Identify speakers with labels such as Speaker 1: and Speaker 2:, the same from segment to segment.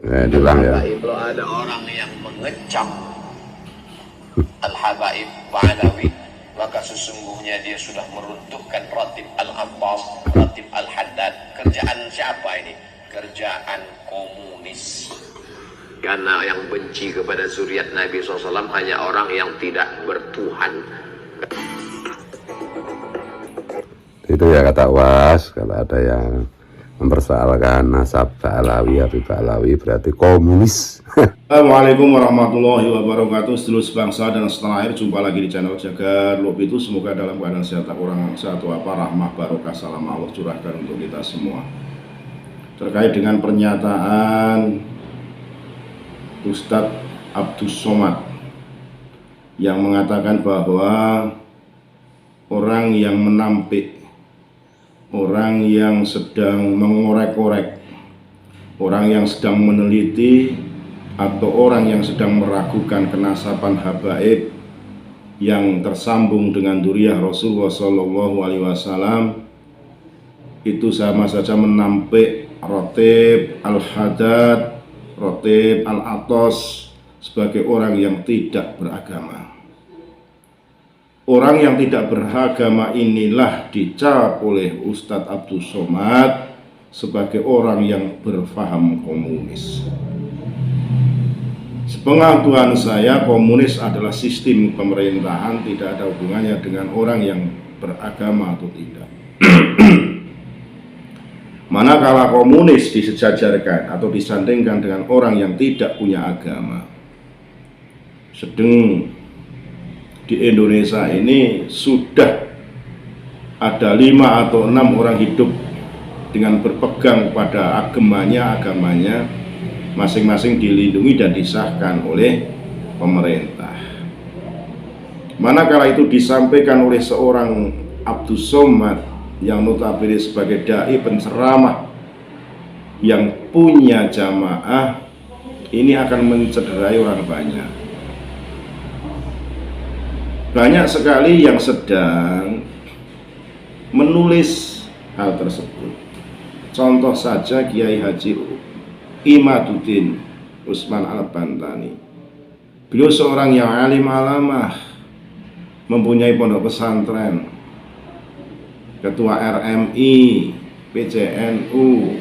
Speaker 1: Diulang ya.
Speaker 2: Kalau ada orang yang mengecam Al-Habaib Ba'alawi, maka sesungguhnya dia sudah meruntuhkan Ratib Al-Abbas, Ratib Al-Haddad. Kerjaan siapa ini? Kerjaan komunis. Karena yang benci kepada zuriat Nabi SAW hanya orang yang tidak bertuhan.
Speaker 1: Itu ya kata Was, kalau ada yang mempersoalkan nasab Ba'alawi, Habib Ba'alawi berarti komunis.
Speaker 3: Assalamualaikum warahmatullahi wabarakatuh. Seluruh bangsa dan setanah air, jumpa lagi di channel Jagar Lob itu. Semoga dalam keadaan sehat, tak kurang satu apa, rahmah barokah salam Allah curahkan untuk kita semua. Terkait dengan pernyataan Ustadz Abdus Somad yang mengatakan bahwa orang yang menampik, orang yang sedang mengorek-korek, orang yang sedang meneliti, atau orang yang sedang meragukan kenasaban habaib yang tersambung dengan dzurriyyah Rasulullah SAW, itu sama saja menampik Ratib Al-Haddad, Ratib Al-Atas sebagai orang yang tidak beragama. Orang yang tidak beragama inilah dicap oleh Ustadz Abdus Somad sebagai orang yang berfaham komunis. Sepengetahuan saya, komunis adalah sistem pemerintahan, tidak ada hubungannya dengan orang yang beragama atau tidak. Manakala komunis disejajarkan atau disandingkan dengan orang yang tidak punya agama, sedang di Indonesia ini sudah ada 5 atau 6 orang hidup dengan berpegang pada agamanya masing-masing dilindungi dan disahkan oleh pemerintah. Manakala itu disampaikan oleh seorang Abdus Somad yang notabene sebagai dai penceramah yang punya jamaah, ini akan mencederai orang banyak. Banyak sekali yang sedang menulis hal tersebut. Contoh saja Kiai Haji Imaduddin Usman Al-Bantani. Beliau seorang yang alim alamah, mempunyai pondok pesantren, ketua RMI, PCNU,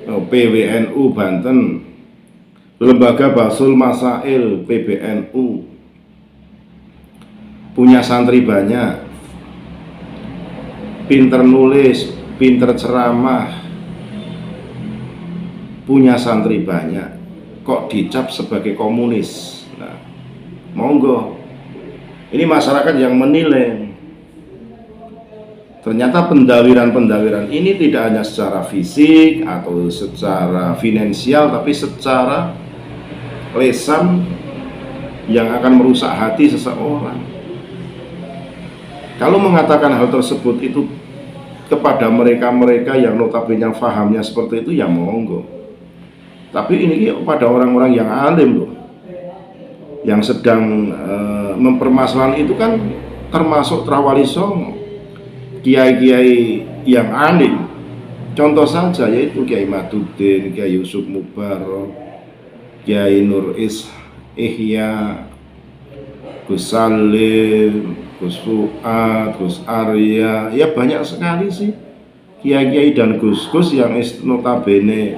Speaker 3: PWNU Banten, lembaga Basul Masail PBNU, punya santri banyak, pinter nulis, pinter ceramah, punya santri banyak, kok dicap sebagai komunis? Nah, monggo, ini masyarakat yang menilai. Ternyata pendawiran ini tidak hanya secara fisik atau secara finansial, tapi secara lesan yang akan merusak hati seseorang. Kalau mengatakan hal tersebut itu kepada mereka-mereka yang notabene fahamnya seperti itu, ya monggo. Tapi ini kepada orang-orang yang alim loh, yang sedang mempermasalahan itu kan termasuk Trawali Songo, kiai-kiai yang alim. Contoh saja yaitu Kiai Maduddin, Kiai Yusuf Mubarok, Kiai Nur Ihya, Gus Salim, Gus Fuad, Gus Arya, ya banyak sekali sih kiai-kiai dan gus-gus yang notabene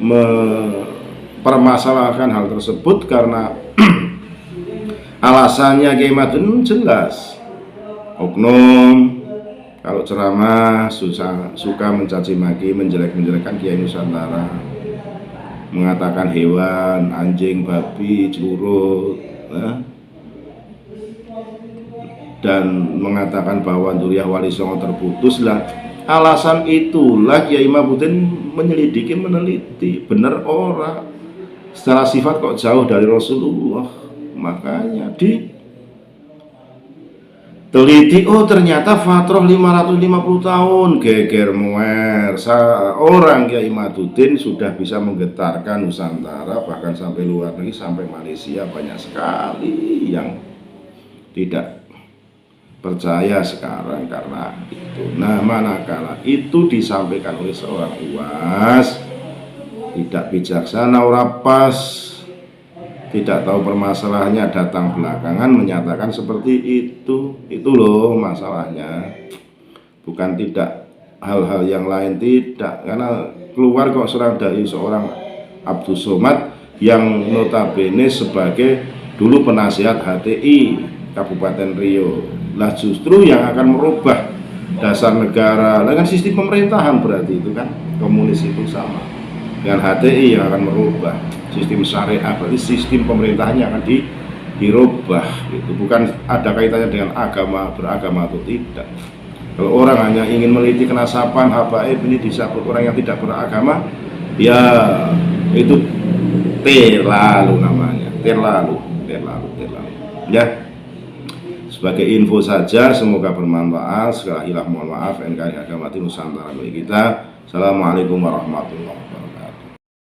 Speaker 3: mempermasalahkan hal tersebut karena alasannya Kiai Maduddin jelas, oknum kalau ceramah suka mencaci maki, menjelek-menjelekkan Kiai Nusantara, mengatakan hewan, anjing, babi, celurut, dan mengatakan bahwa dzurriyyah Wali Songo terputus. Lah, alasan itulah Kiai Maduddin menyelidiki, meneliti, benar orang secara sifat kok jauh dari Rasulullah. Makanya teliti, oh ternyata fatrah 550 tahun, geger muer. Orang Kiai Maduddin sudah bisa menggetarkan Nusantara, bahkan sampai luar negeri, sampai Malaysia. Banyak sekali yang tidak percaya sekarang karena itu. Nah, manakala itu disampaikan oleh seorang uwas, tidak bijaksana, ora pas, tidak tahu permasalahannya, datang belakangan menyatakan seperti itu loh masalahnya. Bukan tidak hal-hal yang lain, tidak, karena keluar kok dari seorang Abdus Somad yang notabene sebagai dulu penasihat HTI Kabupaten Riau. Lah justru yang akan merubah dasar negara, dengan sistem pemerintahan, berarti itu kan komunis itu sama dengan HTI yang akan merubah sistem syariah, berarti sistem pemerintahannya akan dirubah. Itu bukan ada kaitannya dengan agama, beragama atau tidak. Kalau orang hanya ingin meliti kenasaban habaib ini disebut orang yang tidak beragama, ya itu terlalu namanya, terlalu ya. Sebagai info saja, semoga bermanfaat. Sekali lagi mohon maaf, NKRI Agama Nusantara bagi kita. Assalamualaikum warahmatullahi wabarakatuh.